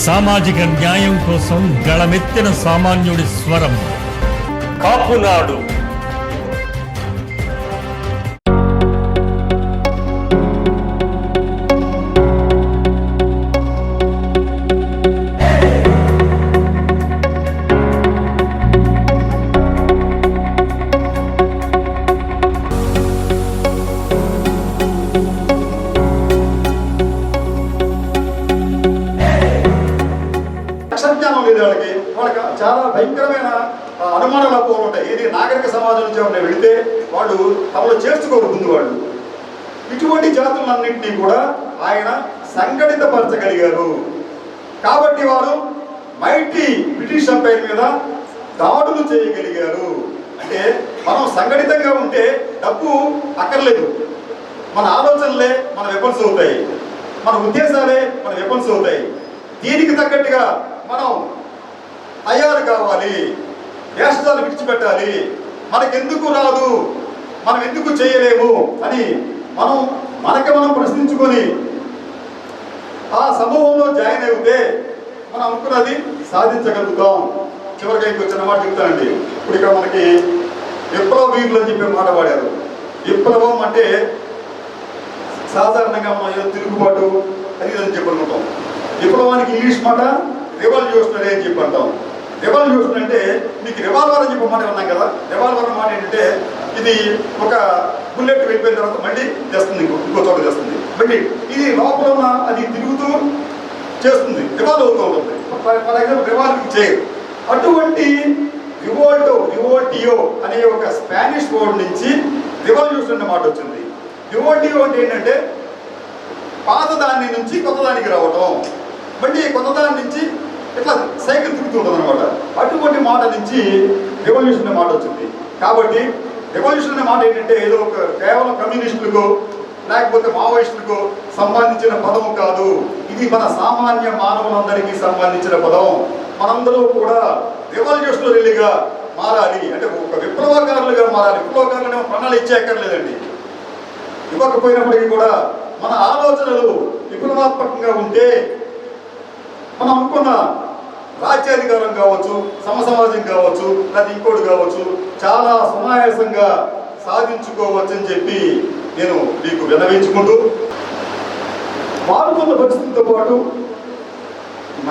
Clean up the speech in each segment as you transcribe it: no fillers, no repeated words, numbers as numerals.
సామాజిక న్యాయం కోసం గళమెత్తిన సామాన్యుడి స్వరం కాపునాడు. వాళ్ళకి చాలా భయంకరమైన అనుమానాలు అపోహలు ఉంటాయి. ఇది నాగరిక సమాజం నుంచి ఎవరైనా వెళితే వాళ్ళు తమలో చేర్చుకోరు ముందు వాళ్ళు. ఇటువంటి జాతులన్నింటినీ కూడా ఆయన సంఘటితపరచగలిగారు. కాబట్టి వారు మైటీ బ్రిటిష్ ఎంపైర్ మీద దాడులు చేయగలిగారు. అంటే మనం సంఘటితంగా ఉంటే డబ్బు అక్కర్లేదు, మన ఆలోచనలే మన వెపన్స్ అవుతాయి, మన ఉద్దేశాలే మన వెపన్స్ అవుతాయి. దీనికి తగ్గట్టుగా మనం తయారు కావాలి, వేషాలు విడిచిపెట్టాలి. మనకెందుకు రాదు, మనం ఎందుకు చేయలేము అని మనం ప్రశ్నించుకొని ఆ సమూహంలో జాయిన్ అయితే మనం అనుకున్నది సాధించగలుగుతాం. చివరిగా ఇంకొచ్చిన మాట చెప్తానండి. ఇప్పుడు ఇక్కడ మనకి విప్లవ వీరులు అని చెప్పే మాట వాడారు. విప్లవం అంటే సాధారణంగా మనం ఏదో తిరుగుబాటు అది అని చెప్పి అనుకుంటాం. విప్లవానికి ఇంగ్లీష్ మాట రివల్యూషనరీ అని చెప్పి అంటాం. రివాల్యూషన్ అంటే మీకు రివాల్వర్ అని చెప్పి మాట ఉన్నాం కదా. రివాల్వర్ మాట ఏంటంటే ఇది ఒక బుల్లెట్ వెళ్ళిపోయిన తర్వాత మళ్ళీ చేస్తుంది, ఇంకో చోట చేస్తుంది. మళ్ళీ ఇది లోపల ఉన్న అది తిరుగుతూ చేస్తుంది, రివాల్వ్ అవుతూ ఉంటుంది. ఫర్ ఎగ్జాంపుల్ రివాల్వింగ్ చేయరు. అటువంటి రివోల్టియో అనే ఒక స్పానిష్ వర్డ్ నుంచి రివల్యూషన్ అనే మాట వచ్చింది. రివోల్టియో అంటే ఏంటంటే పాత దాని నుంచి కొత్త దానికి రావటం, మళ్ళీ కొత్త దాని నుంచి ఇట్లా సైకిల్ తిరుగుతుంటుంది అనమాట. అటువంటి మాట నుంచి రెవల్యూషన్ అనే మాట వచ్చింది. కాబట్టి రెవల్యూషన్ అనే మాట ఏంటంటే ఏదో ఒక కేవలం కమ్యూనిస్టులకు లేకపోతే మావోయిస్టులకు సంబంధించిన పదం కాదు. ఇది మన సామాన్య మానవులందరికీ సంబంధించిన పదం. మనందరూ కూడా రెవల్యూషనరీగా మారాలి, అంటే ఒక విప్లవకారులుగా మారాలి. విప్లవకారులు ప్రాణాలు ఇచ్చేయక్కర్లేదండి. ఇవ్వకపోయినప్పటికీ కూడా మన ఆలోచనలు విప్లవాత్మకంగా ఉంటే మనం అనుకున్న రాజ్యాధికారం కావచ్చు, సమసమాజం కావచ్చు, లేదా ఇంకోటి కావచ్చు, చాలా సునాయాసంగా సాధించుకోవచ్చు అని చెప్పి నేను మీకు విన్నవించుకుంటూ, మారుతున్న పరిస్థితులతో పాటు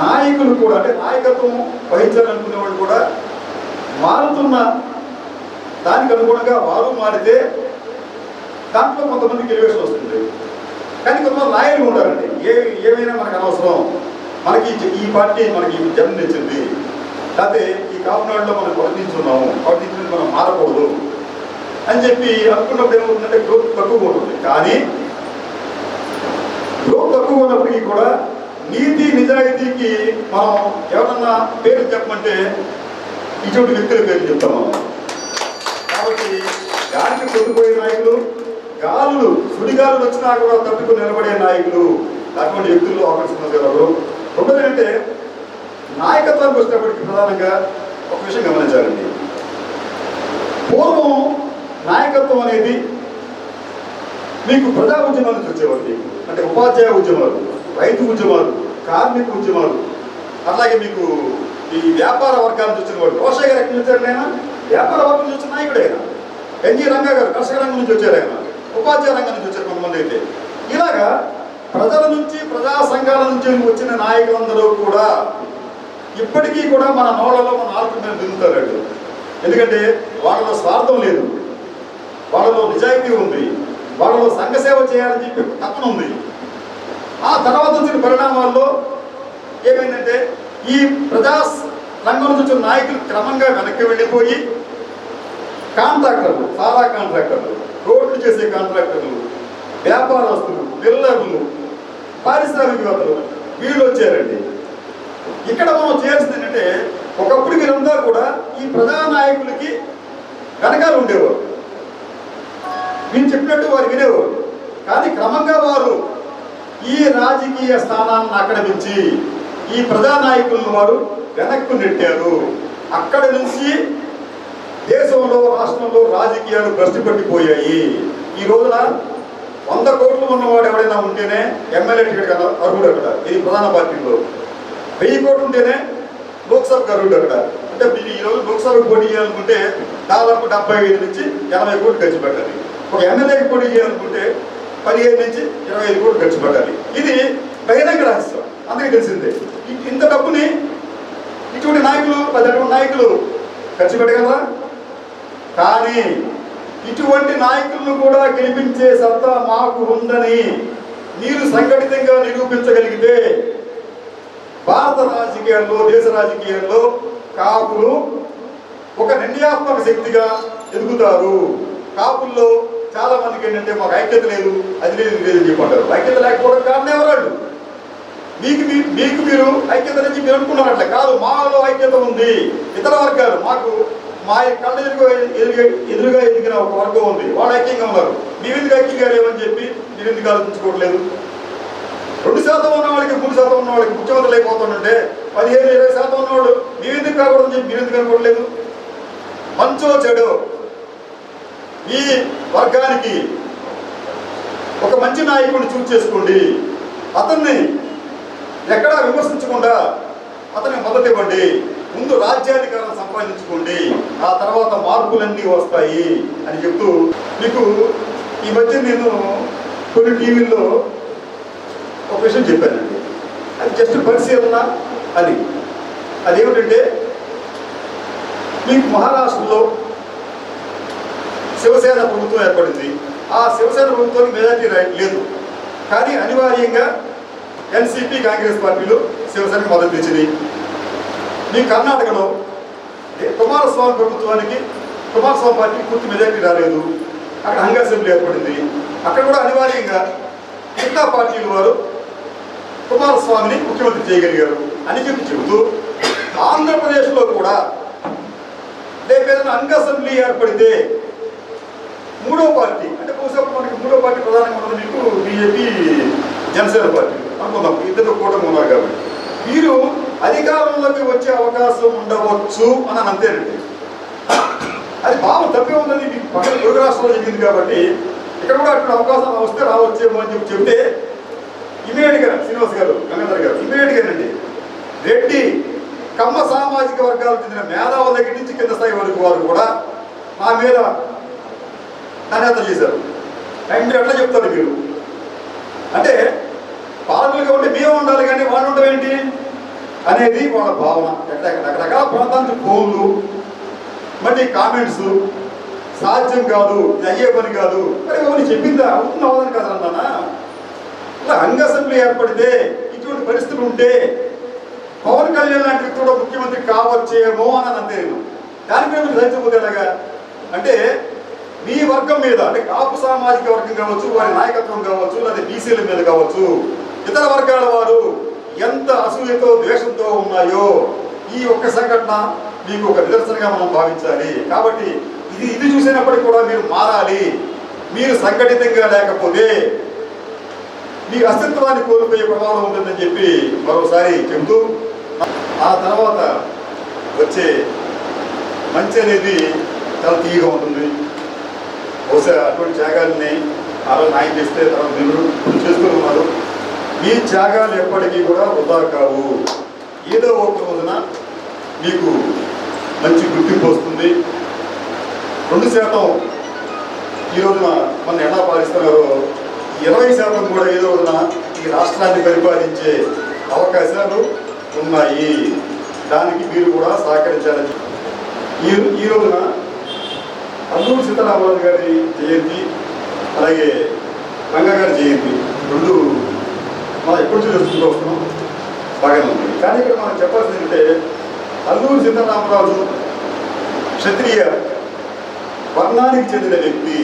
నాయకులు కూడా, అంటే నాయకత్వం వహించాలనుకునే వాళ్ళు కూడా మారుతున్న దానికి అనుగుణంగా వారు మారితే దాంట్లో కొంతమందికి ఎలివేషన్ వస్తుంది. కానీ కొంతమంది నాయకులు ఉంటారండి. ఏమైనా మనకు అనవసరం, మనకి ఈ పార్టీ మనకి జన్మనిచ్చింది, లేకపోతే ఈ కాపునాడులో మనం వర్తించున్నాము, వర్తించి మనం మారకూడదు అని చెప్పి అనుకున్నప్పుడు ఏమవుతుందంటే గ్రోత్ తక్కువగా ఉంటుంది. కానీ గ్రోత్ తక్కువ ఉన్నప్పటికీ కూడా నీతి నిజాయితీకి మనం ఎవరన్నా పేరు చెప్పమంటే ఇటువంటి వ్యక్తుల పేరు చెప్తాం మనం. కాబట్టి గాలికి కొట్టుకుపోయే నాయకులు, గాలులు సుడిగాలు వచ్చినా కూడా తప్పుకు నిలబడే నాయకులు, అటువంటి వ్యక్తుల్లో ఆకర్షించగలరు. రెండోది అంటే నాయకత్వానికి వచ్చినప్పటికీ ప్రధానంగా ఒక విషయం గమనించాలండి. పూర్వం నాయకత్వం అనేది మీకు ప్రజా ఉద్యమాల నుంచి వచ్చేవారు. మీకు అంటే ఉపాధ్యాయ ఉద్యమాలు, రైతు ఉద్యమాలు, కార్మిక ఉద్యమాలు, అలాగే మీకు ఈ వ్యాపార వర్గాల నుంచి వచ్చిన వాడు. రోషయ్య గారు ఎక్కడి నుంచి వచ్చారు? ఆయన వ్యాపార వర్గం నుంచి వచ్చిన నాయకుడు. ఆయన ఎన్జీ రంగా గారు కర్షక రంగం నుంచి వచ్చారు. ఆయన ఉపాధ్యాయ రంగం నుంచి వచ్చారు కొంతమంది. అయితే ఇలాగా ప్రజల నుంచి, ప్రజా సంఘాల నుంచి వచ్చిన నాయకులందరూ కూడా ఇప్పటికీ కూడా మన నోళ్ళలో మన ఆలోచన మీద దిగుతారు. ఎందుకంటే వాళ్ళలో స్వార్థం లేదు, వాళ్ళలో నిజాయితీ ఉంది, వాళ్ళలో సంఘ సేవ చేయాలని చెప్పి తపన ఉంది. ఆ తర్వాత వచ్చిన పరిణామాల్లో ఏమైందంటే ఈ ప్రజా రంగం నుంచి వచ్చిన నాయకులు క్రమంగా వెనక్కి వెళ్ళిపోయి కాంట్రాక్టర్లు, సారా కాంట్రాక్టర్లు, రోడ్లు చేసే కాంట్రాక్టర్లు, వ్యాపారస్తులు, బిల్డర్లు, పారిశ్రామికవేత్తలు వీళ్ళు వచ్చారండి. ఇక్కడ మనం చేయాల్సింది ఏంటంటే ఒకప్పుడు వీరంతా కూడా ఈ ప్రజా నాయకులకి వెనకాల ఉండేవారు, వీళ్ళు చెప్పినట్టు వారు వినేవారు. కానీ క్రమంగా వారు ఈ రాజకీయ స్థానాలను ఆక్రమించి ఈ ప్రజానాయకులను వారు వెనక్కు నెట్టారు. అక్కడి నుంచి దేశంలో, రాష్ట్రంలో రాజకీయాలు భ్రష్టు పట్టిపోయాయి. ఈ రోజున 100 కోట్లు ఉన్నవాడు ఎవడైనా ఉంటేనే ఎమ్మెల్యే టికెట్ కదా అర్హుడు. అక్కడ ఇది ప్రధాన పార్టీలో 1000 కోట్లు ఉంటేనే లోక్సభకు అర్హుడు అక్కడ. అంటే మీరు ఈరోజు లోక్సభకు పోటీ చేయాలనుకుంటే దాదాపు 75 నుంచి 80 కోట్లు ఖర్చు పెట్టాలి. ఒక ఎమ్మెల్యేకి పోటీ చేయాలనుకుంటే 15 నుంచి 25 కోట్లు ఖర్చు పెట్టాలి. ఇది బహిరంగ రహస్యం, అందరికీ తెలిసిందే. ఇంత డబ్బుని ఇటువంటి నాయకులు 10 నాయకులు ఖర్చు పెట్టగలరా? కానీ ఇటువంటి నాయకులను కూడా గెలిపించే సత్తా మాకు ఉందని మీరు సంఘటితంగా నిరూపించగలిగితే భారత రాజకీయాల్లో, దేశ రాజకీయాల్లో కాపులు ఒక నిర్ణయాత్మక శక్తిగా ఎదుగుతారు. కాపుల్లో చాలా మందికి ఏంటంటే మాకు ఐక్యత లేదు, అది లేదు, ఇది లేదు చెప్పంటారు. ఐక్యత లేకపోవడం కారణం ఎవరాళ్ళు? మీకు మీరు ఐక్యత నుంచి మీరు అనుకున్నారు. అట్లా కాదు, మాలో ఐక్యత ఉంది. ఇతర వర్గాలు మాకు మా కళ్ళ ఎదురుగా ఎదిగిన ఒక వర్గం ఉంది, వాళ్ళు ఐక్యంగా ఉన్నారు. మేము ఎందుకు ఐక్యంగా లేవని చెప్పి మీరు ఎందుకు ఆలోచించుకోవట్లేదు? 2% ఉన్న వాళ్ళకి 3% ఉన్న వాళ్ళకి ముఖ్యమంత్రులు అయిపోతుంటే 15-20% ఉన్నవాళ్ళు మేము ఎందుకు కాకూడదని చెప్పి మీరు ఎందుకు అనుకోవట్లేదు? మంచో చెడు ఈ వర్గానికి ఒక మంచి నాయకుడిని చూస్ చేసుకోండి. అతన్ని ఎక్కడా విమర్శించకుండా అతనికి మద్దతు ఇవ్వండి. ముందు రాజ్యాధికారం సంపాదించుకోండి, ఆ తర్వాత మార్పులన్నీ వస్తాయి అని చెప్తూ మీకు ఈ మధ్య నేను కొన్ని టీవీల్లో ఒక విషయం చెప్పానండి. అది జస్ట్ పరిశీలన అని. అదేమిటంటే మీకు మహారాష్ట్రలో శివసేన ప్రభుత్వం ఏర్పడింది. ఆ శివసేన ప్రభుత్వానికి మెజార్టీ లేదు, కానీ అనివార్యంగా ఎన్సీపీ కాంగ్రెస్ పార్టీలు శివసేనకు మద్దతు ఇచ్చింది. మీ కర్ణాటకలో కుమారస్వామి ప్రభుత్వానికి కుమారస్వామి పార్టీకి పూర్తి మెజార్టీ రాలేదు, అక్కడ హంగ్ అసెంబ్లీ ఏర్పడింది. అక్కడ కూడా అనివార్యంగా మిగతా పార్టీల వారు కుమారస్వామిని ముఖ్యమంత్రి చేయగలిగారు అని చెబుతూ ఆంధ్రప్రదేశ్లో కూడా రేపేదైనా హంగ్ అసెంబ్లీ ఏర్పడితే మూడో పార్టీ, అంటే బహుశా మనకి మూడో పార్టీ ప్రధానంగా ఉన్నది మీకు బీజేపీ, జనసేన పార్టీ అనుకుందాం, ఇద్దరు కూటమి ఉన్నారు కాబట్టి వీరు అధికారంలోకి వచ్చే అవకాశం ఉండవచ్చు అని అంతేనండి. అది భావం తప్పే ఉందని మీకు పక్కన తెలుగు రాష్ట్రంలో చెప్పింది కాబట్టి ఇక్కడ కూడా అక్కడ అవకాశం వస్తే రావచ్చేమో అని చెప్తే ఇమీడియట్గా శ్రీనివాస్ గారు, గంగాధర్ గారు ఇమీడియట్గానండి రెడ్డి కమ్మ సామాజిక వర్గాలకు చెందిన మేధావుల దగ్గర నుంచి కింద స్థాయి వరకు వారు కూడా నా మీద నాణ్యత చేశారు. అండ్ మీరు ఎట్లా చెప్తారు మీరు? అంటే పాలకులుగా ఉంటే మేము ఉండాలి కానీ వాళ్ళు ఉండడం ఏంటి అనేది వాళ్ళ భావన. రకరకాల ప్రాంతానికి ఫోన్లు, మళ్ళీ కామెంట్స్, సాధ్యం కాదు, ఇది అయ్యే పని కాదు. మరి ఎవరిని చెప్పిందా? అవుతుంది అవదని కదా అన్నా. ఇలా హంగ్ అసెంబ్లీ ఏర్పడితే ఇటువంటి పరిస్థితులు ఉంటే పవన్ కళ్యాణ్ లాంటి వ్యక్తి కూడా ముఖ్యమంత్రి కావచ్చేమో అని అంతే. దాని మీద మీరు సహించకపోతే ఎలాగా? అంటే మీ వర్గం మీద, అంటే కాపు సామాజిక వర్గం కావచ్చు, వారి నాయకత్వం కావచ్చు, లేదా బీసీల మీద కావచ్చు, ఇతర వర్గాల వారు ఎంత అసూయతో ద్వేషంతో ఉన్నాయో ఈ ఒక్క సంఘటన మీకు ఒక నిదర్శనగా మనం భావించాలి. కాబట్టి ఇది చూసినప్పటికీ కూడా మీరు మారాలి. మీరు సంఘటితంగా లేకపోతే మీ అస్తిత్వాన్ని కోల్పోయే ప్రమాదం ఉంటుందని చెప్పి మరోసారి చెబుతూ, ఆ తర్వాత వచ్చే మంచి అనేది చాలా తీయగా ఉంటుంది. బహుశా అటువంటి త్యాగాల్ని ఆ రోజు నాయకు చేస్తే తర్వాత మీరు చేసుకుని ఉన్నారు. మీ త్యాగాలు ఎప్పటికీ కూడా వృధా కావు. ఏదో ఒక రోజున మీకు మంచి గుర్తింపు వస్తుంది. 2% ఈ రోజున మన ఎలా పాలిస్తున్నారో 20% కూడా ఏదో రోజున ఈ రాష్ట్రాన్ని పరిపాలించే అవకాశాలు ఉన్నాయి. దానికి మీరు కూడా సహకరించాలని ఈ రోజున అల్లూరి సీతారామరాజు గారి జయంతి, అలాగే రంగా గారి జయంతి రెండు మనం ఎప్పుడు చూసుకుంటూ వస్తున్నాం, బాగానే ఉంది. కానీ ఇక్కడ మనం చెప్పాల్సింది ఏంటంటే అల్లూరి సీతారామరాజు క్షత్రియ వర్ణానికి చెందిన వ్యక్తి,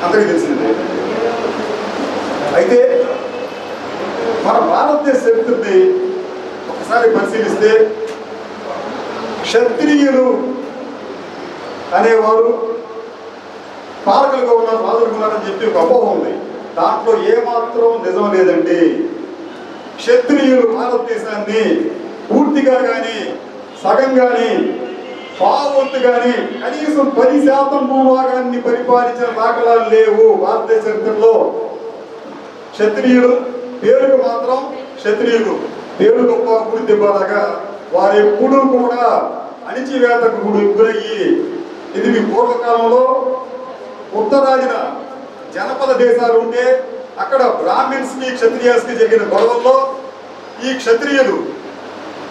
అందరికీ తెలిసిందే. అయితే మన భారతదేశ చరిత్రని ఒకసారి పరిశీలిస్తే క్షత్రియులు అనేవారు పాలకులుగా ఉన్నారు, రాజులుగా ఉన్నారని చెప్పి ఒక అపోహ ఉంది. దాంట్లో ఏమాత్రం నిజం లేదండి. క్షత్రియులు భారతదేశాన్ని పూర్తిగా కానీ సగం కానీ పావంతు కానీ కనీసం 10% భూభాగాన్ని పరిపాలించిన దాఖలాలు లేవు భారతదేశ చరిత్రలో. క్షత్రియులు పేరుకు మాత్రం క్షత్రియులు, పేరు గొప్ప గుడి దెబ్బలాగా వారు ఎప్పుడూ కూడా అణిచివేతకు గురయ్యి, ఇది మీ పూర్వకాలంలో ఉత్తరాదిన జనపద దేశాలు ఉంటే అక్కడ బ్రాహ్మిన్స్కి క్షత్రియాస్కి జరిగిన గొడవల్లో ఈ క్షత్రియులు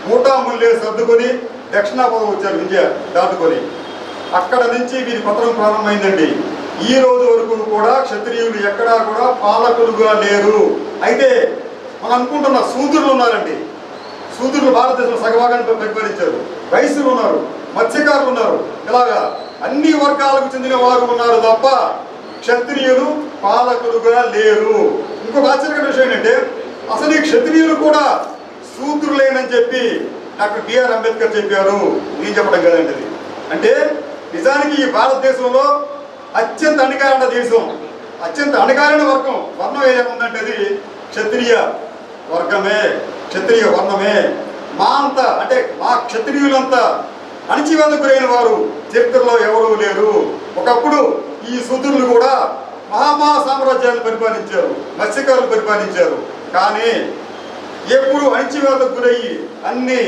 మూటాముల్లే సర్దుకొని దక్షిణాపదం వచ్చారు, విద్య దాటుకొని. అక్కడ నుంచి వీరి పత్రం ప్రారంభమైందండి. ఈ రోజు వరకు కూడా క్షత్రియులు ఎక్కడా కూడా పాలకులుగా లేరు. అయితే మనం అనుకుంటున్న శూద్రులు ఉన్నారండి. శూద్రులు భారతదేశంలో సగభాగాన్ని పరిపాలించారు. వైశ్యులు ఉన్నారు, మత్స్యకారులు ఉన్నారు, ఇలాగా అన్ని వర్గాలకు చెందిన వారు ఉన్నారు తప్ప క్షత్రియులు పాలకులుగా లేరు. ఇంకొక ఆశ్చర్యకర విషయం ఏంటంటే అసలు ఈ క్షత్రియులు కూడా శూద్రులేనని చెప్పి డాక్టర్ బిఆర్ అంబేద్కర్ చెప్పారు. నేను చెప్పడం కదండి అది. అంటే నిజానికి ఈ భారతదేశంలో అత్యంత అణగారిన దేశం, అత్యంత అణగారిన వర్ణం ఏదైనా ఉందంటే అది క్షత్రియ వర్గమే, క్షత్రియ వర్ణమే. మా అంతా అంటే మా క్షత్రియులంతా అణచివేతకు గురైన వారు చరిత్రలో ఎవరూ లేరు. ఒకప్పుడు ఈ శూద్రులు కూడా మహామహా సామ్రాజ్యాన్ని పరిపాలించారు, మత్స్యకారులు పరిపాలించారు. కానీ ఎప్పుడు అణచివేతకు గురయ్యి అన్ని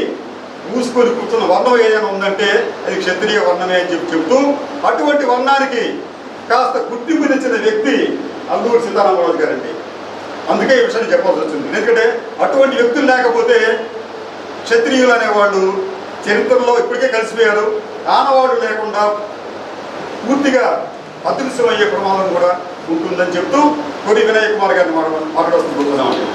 మూసుకొని కూర్చున్న వర్ణం ఏదైనా ఉందంటే అది క్షత్రియ వర్ణమే అని చెప్తూ అటువంటి వర్ణానికి కాస్త గుర్తింపు తెచ్చిన వ్యక్తి అల్లూరి సీతారామరాజు గారండి. అందుకే ఈ విషయాన్ని చెప్పాల్సి వచ్చింది. ఎందుకంటే అటువంటి వ్యక్తులు లేకపోతే క్షత్రియులు అనేవాళ్ళు చరిత్రలో ఇప్పటికే కలిసిపోయారు. ఆనవాళ్ళు లేకుండా పూర్తిగా అదృశ్యమయ్యే ప్రమాదం కూడా ఉంటుందని చెప్తూ కొడి వినయ్ కుమార్ గారిని మాట్లాడుతున్నామండి.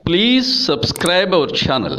Please subscribe our channel.